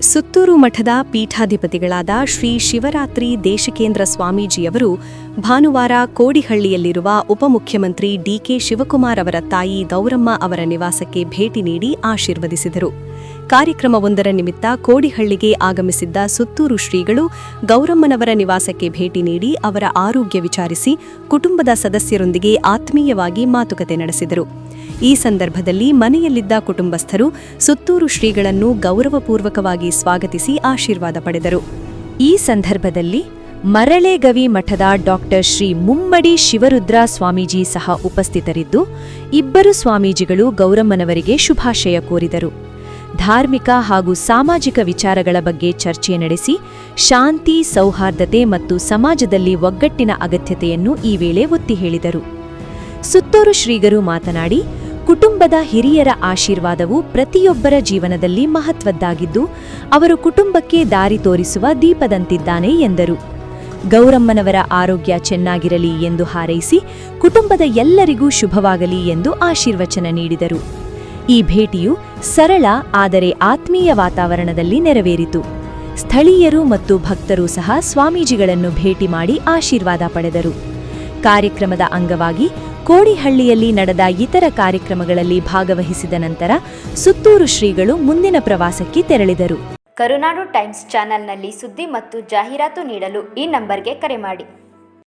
ಸುತ್ತೂರು ಮಠದ ಪೀಠಾಧಿಪತಿಗಳಾದ ಶ್ರೀ ಶಿವರಾತ್ರಿ ದೇಶಿಕೇಂದ್ರ ಸ್ವಾಮೀಜಿಯವರು ಭಾನುವಾರ ಕೋಡಿಹಳ್ಳಿಯಲ್ಲಿರುವ ಉಪಮುಖ್ಯಮಂತ್ರಿ ಡಿಕೆ ಶಿವಕುಮಾರ್ ಅವರ ತಾಯಿ ಗೌರಮ್ಮ ಅವರ ನಿವಾಸಕ್ಕೆ ಭೇಟಿ ನೀಡಿ ಆಶೀರ್ವದಿಸಿದರು. ಕಾರ್ಯಕ್ರಮವೊಂದರ ನಿಮಿತ್ತ ಕೋಡಿಹಳ್ಳಿಗೆ ಆಗಮಿಸಿದ್ದ ಸುತ್ತೂರು ಶ್ರೀಗಳು ಗೌರಮ್ಮನವರ ನಿವಾಸಕ್ಕೆ ಭೇಟಿ ನೀಡಿ ಅವರ ಆರೋಗ್ಯ ವಿಚಾರಿಸಿ ಕುಟುಂಬದ ಸದಸ್ಯರೊಂದಿಗೆ ಆತ್ಮೀಯವಾಗಿ ಮಾತುಕತೆ ನಡೆಸಿದರು. ಈ ಸಂದರ್ಭದಲ್ಲಿ ಮನೆಯಲ್ಲಿದ್ದ ಕುಟುಂಬಸ್ಥರು ಸುತ್ತೂರು ಶ್ರೀಗಳನ್ನು ಗೌರವಪೂರ್ವಕವಾಗಿ ಸ್ವಾಗತಿಸಿ ಆಶೀರ್ವಾದ ಪಡೆದರು. ಈ ಸಂದರ್ಭದಲ್ಲಿ ಮರಳೆಗವಿ ಮಠದ ಡಾಕ್ಟರ್ ಶ್ರೀ ಮುಮ್ಮಡಿ ಶಿವರುದ್ರ ಸ್ವಾಮೀಜಿ ಸಹ ಉಪಸ್ಥಿತರಿದ್ದು, ಇಬ್ಬರು ಸ್ವಾಮೀಜಿಗಳು ಗೌರಮ್ಮನವರಿಗೆ ಶುಭಾಶಯ ಕೋರಿದರು. ಧಾರ್ಮಿಕ ಹಾಗೂ ಸಾಮಾಜಿಕ ವಿಚಾರಗಳ ಬಗ್ಗೆ ಚರ್ಚೆ ನಡೆಸಿ ಶಾಂತಿ, ಸೌಹಾರ್ದತೆ ಮತ್ತು ಸಮಾಜದಲ್ಲಿ ಒಗ್ಗಟ್ಟಿನ ಅಗತ್ಯತೆಯನ್ನು ಈ ವೇಳೆ ಒತ್ತಿ ಹೇಳಿದರು. ಸುತ್ತೂರು ಶ್ರೀಗಳು ಮಾತನಾಡಿ, ಕುಟುಂಬದ ಹಿರಿಯರ ಆಶೀರ್ವಾದವು ಪ್ರತಿಯೊಬ್ಬರ ಜೀವನದಲ್ಲಿ ಮಹತ್ವದ್ದಾಗಿದ್ದು, ಅವರು ಕುಟುಂಬಕ್ಕೆ ದಾರಿ ತೋರಿಸುವ ದೀಪದಂತಿದ್ದಾನೆ ಎಂದರು. ಗೌರಮ್ಮನವರ ಆರೋಗ್ಯ ಚೆನ್ನಾಗಿರಲಿ ಎಂದು ಹಾರೈಸಿ ಕುಟುಂಬದ ಎಲ್ಲರಿಗೂ ಶುಭವಾಗಲಿ ಎಂದು ಆಶೀರ್ವಚನ ನೀಡಿದರು. ಈ ಭೇಟಿಯು ಸರಳ ಆದರೆ ಆತ್ಮೀಯ ವಾತಾವರಣದಲ್ಲಿ ನೆರವೇರಿತು. ಸ್ಥಳೀಯರು ಮತ್ತು ಭಕ್ತರು ಸಹ ಸ್ವಾಮೀಜಿಗಳನ್ನು ಭೇಟಿ ಮಾಡಿ ಆಶೀರ್ವಾದ ಪಡೆದರು. ಕಾರ್ಯಕ್ರಮದ ಅಂಗವಾಗಿ ಕೋಡಿಹಳ್ಳಿಯಲ್ಲಿ ನಡೆದ ಇತರ ಕಾರ್ಯಕ್ರಮಗಳಲ್ಲಿ ಭಾಗವಹಿಸಿದ ನಂತರ ಸುತ್ತೂರು ಶ್ರೀಗಳು ಮುಂದಿನ ಪ್ರವಾಸಕ್ಕೆ ತೆರಳಿದರು. ಕರುನಾಡು ಟೈಮ್ಸ್ ಚಾನೆಲ್ನಲ್ಲಿ ಸುದ್ದಿ ಮತ್ತು ಜಾಹೀರಾತು ನೀಡಲು ಈ ನಂಬರ್ಗೆ ಕರೆ ಮಾಡಿ.